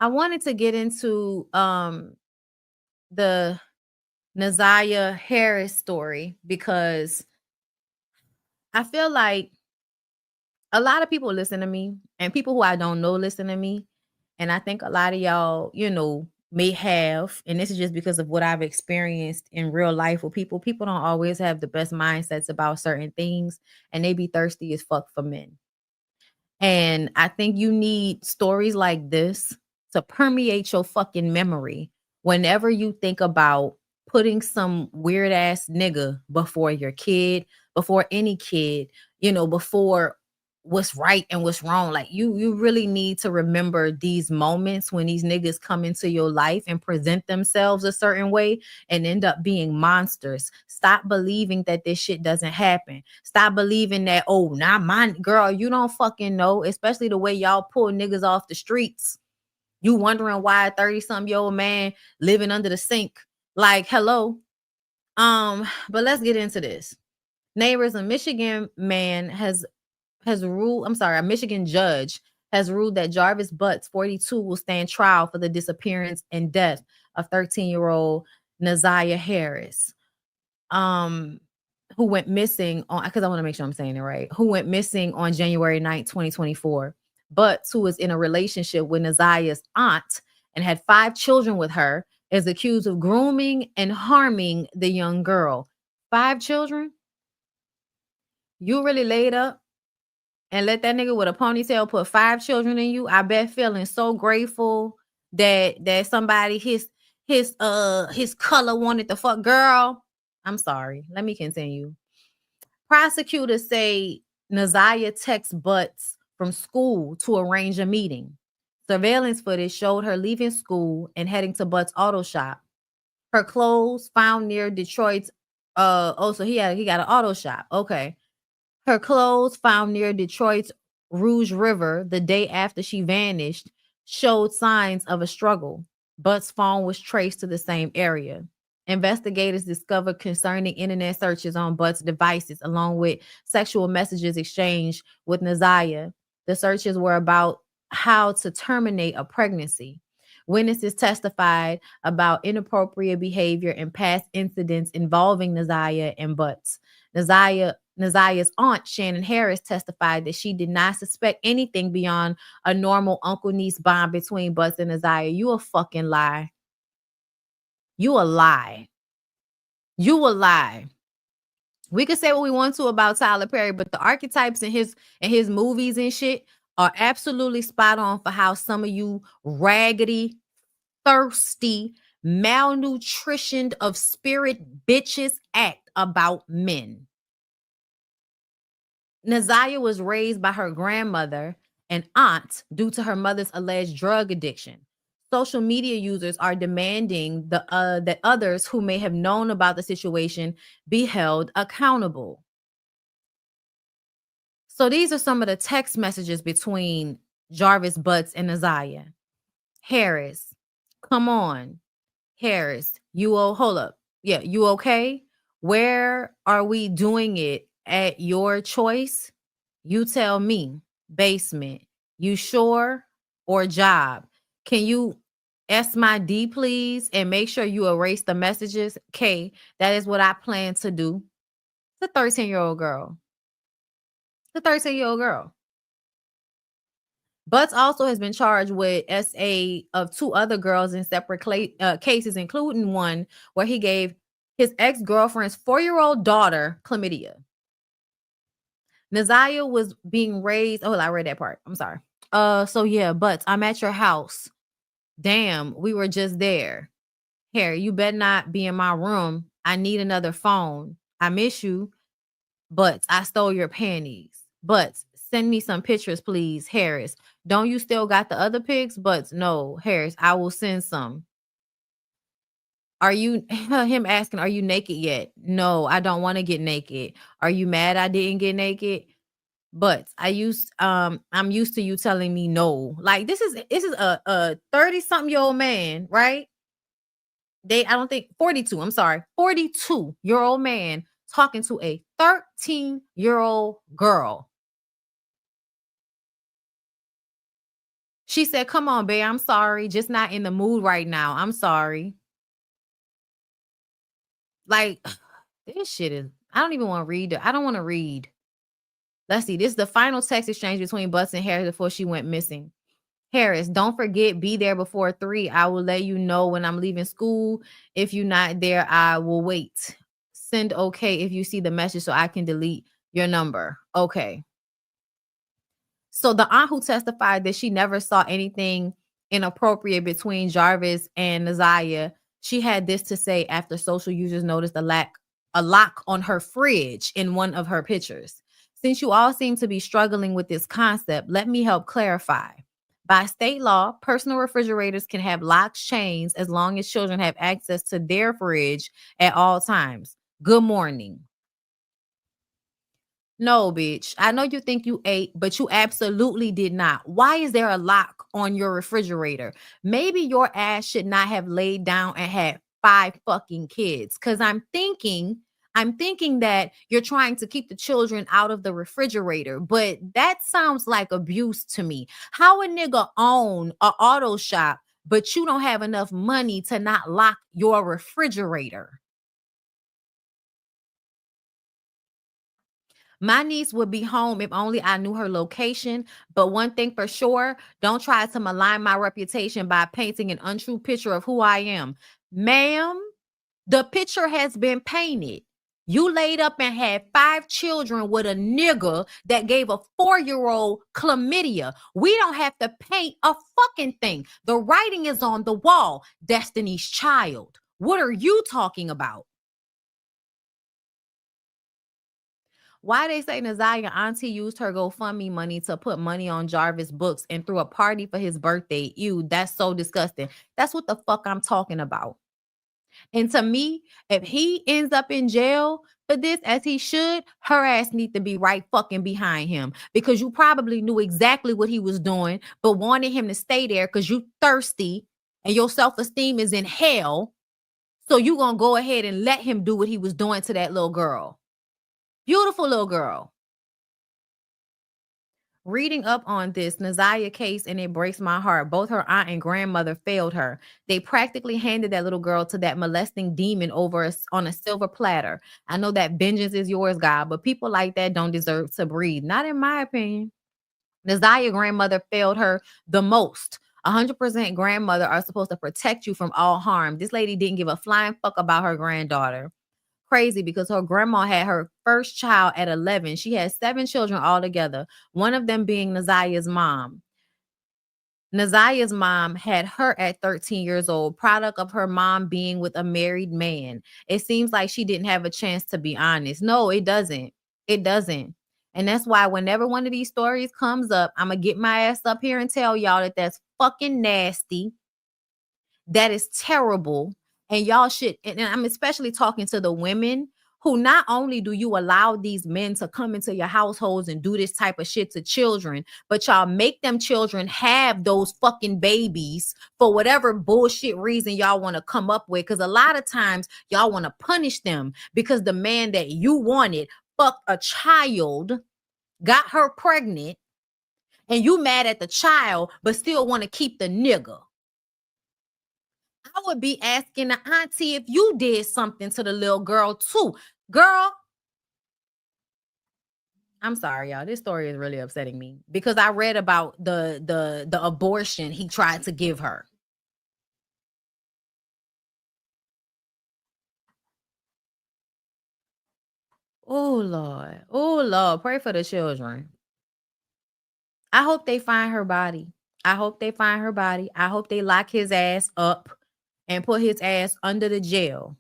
I wanted to get into the Naziah Harris story because I feel like a lot of people listen to me and people who I don't know listen to me. And I think a lot of y'all, may have, and this is just because of what I've experienced in real life with people. People don't always have the best mindsets about certain things, and they be thirsty as fuck for men. And I think you need stories like this to permeate your fucking memory whenever you think about putting some weird ass nigga before your kid, before any kid, before what's right and what's wrong. Like you really need to remember these moments when these niggas come into your life and present themselves a certain way and end up being monsters. Stop believing that this shit doesn't happen. Stop believing that, oh, not my girl, you don't fucking know, especially the way y'all pull niggas off the streets. You wondering why a 30-something-year-old man living under the sink. Like, hello. But let's get into this. Neighbors, a Michigan man has ruled, a Michigan judge has ruled that Jarvis Butts, 42, will stand trial for the disappearance and death of 13-year-old Naziah Harris. Who went missing on, because I want to make sure I'm saying it right, who went missing on January 9th, 2024. Butts, who was in a relationship with Naziah's aunt and had 5 children with her, is accused of grooming and harming the young girl. 5 children? You really laid up and let that nigga with a ponytail put 5 children in you? I bet feeling so grateful that somebody his color wanted the fuck. Girl, I'm sorry. Let me continue. Prosecutors say Naziah texts Butts from school to arrange a meeting. Surveillance footage showed her leaving school and heading to Butts' auto shop. Her clothes found near Detroit's so he got an auto shop. Okay. Her clothes found near Detroit's Rouge River the day after she vanished showed signs of a struggle. Butts' phone was traced to the same area. Investigators discovered concerning internet searches on Butts' devices, along with sexual messages exchanged with Naziah. The searches were about how to terminate a pregnancy. Witnesses testified about inappropriate behavior and past incidents involving Naziah and Butts. Naziah's aunt, Shannon Harris, testified that she did not suspect anything beyond a normal uncle-niece bond between Butts and Naziah. You a fucking lie. You a lie. You a lie. We could say what we want to about Tyler Perry, but the archetypes in his movies and shit are absolutely spot on for how some of you raggedy, thirsty, malnutritioned of spirit bitches act about men. Naziah was raised by her grandmother and aunt due to her mother's alleged drug addiction. Social media users are demanding that others who may have known about the situation be held accountable. So these are some of the text messages between Jarvis Butts and Naziah. Harris, come on. Harris, hold up. Yeah, you okay? Where are we doing it at your choice? You tell me. Basement. You sure? Or job? Can you S my D, please? And make sure you erase the messages. K, that is what I plan to do. It's a 13-year-old girl. It's a 13-year-old girl. Butts also has been charged with SA of 2 other girls in separate cases, including one where he gave his ex-girlfriend's 4-year-old daughter chlamydia. Naziah was being raised. Oh, I read that part. I'm sorry. So yeah, Butts, I'm at your house. Damn, we were just there. Harry, you better not be in my room. I need another phone. I miss you. Butts, I stole your panties. Butts, send me some pictures, please. Harris, don't you still got the other pics? Butts, no. Harris, I will send some. Are you him asking, are you naked yet? No, I don't want to get naked. Are you mad I didn't get naked? But I'm used to you telling me no. Like this is a 30-something-year-old man, right? I don't think 42, I'm sorry. 42-year-old man talking to a 13-year-old girl. She said, "Come on, babe, I'm sorry, just not in the mood right now. I'm sorry." Like, this shit is I don't even wanna read it. I don't wanna read. Let's see, this is the final text exchange between Butts and Harris before she went missing. Harris, don't forget, be there before 3. I will let you know when I'm leaving school. If you're not there, I will wait. Send okay if you see the message so I can delete your number. Okay. So the aunt who testified that she never saw anything inappropriate between Jarvis and Naziah, she had this to say after social users noticed a lock on her fridge in one of her pictures. Since you all seem to be struggling with this concept, let me help clarify. By state law, personal refrigerators can have locks chains as long as children have access to their fridge at all times. Good morning. No, bitch. I know you think you ate, but you absolutely did not. Why is there a lock on your refrigerator? Maybe your ass should not have laid down and had 5 fucking kids. Cause I'm thinking that you're trying to keep the children out of the refrigerator, but that sounds like abuse to me. How a nigga own a auto shop, but you don't have enough money to not lock your refrigerator? My niece would be home if only I knew her location. But one thing for sure, don't try to malign my reputation by painting an untrue picture of who I am. Ma'am, the picture has been painted. You laid up and had 5 children with a nigga that gave a 4-year-old chlamydia. We don't have to paint a fucking thing. The writing is on the wall. Destiny's Child. What are you talking about? Why they say Naziah auntie used her GoFundMe money to put money on Jarvis books and threw a party for his birthday. Ew, that's so disgusting. That's what the fuck I'm talking about. And to me, if he ends up in jail for this, as he should, her ass need to be right fucking behind him because you probably knew exactly what he was doing, but wanted him to stay there because you thirsty and your self-esteem is in hell. So you gonna go ahead and let him do what he was doing to that little girl. Beautiful little girl. Reading up on this Naziah case, and it breaks my heart. Both her aunt and grandmother failed her. They practically handed that little girl to that molesting demon on a silver platter. I know that vengeance is yours, God, but people like that don't deserve to breathe. Not in my opinion. Naziah grandmother failed her the most. 100% grandmother are supposed to protect you from all harm. This lady didn't give a flying fuck about her granddaughter. Crazy because her grandma had her first child at 11. She had 7 children altogether, one of them being Naziah's mom. Naziah's mom had her at 13 years old, product of her mom being with a married man. It seems like she didn't have a chance, to be honest. No, it doesn't. It doesn't. And that's why whenever one of these stories comes up, I'm going to get my ass up here and tell y'all that that's fucking nasty. That is terrible. And y'all should, and I'm especially talking to the women who not only do you allow these men to come into your households and do this type of shit to children, but y'all make them children have those fucking babies for whatever bullshit reason y'all want to come up with. Because a lot of times y'all want to punish them because the man that you wanted fucked a child, got her pregnant, and you mad at the child, but still want to keep the nigga. I would be asking the auntie if you did something to the little girl too. Girl, I'm sorry, y'all. This story is really upsetting me because I read about the abortion he tried to give her. Oh Lord. Oh Lord. Pray for the children. I hope they find her body. I hope they find her body. I hope they lock his ass up and put his ass under the jail.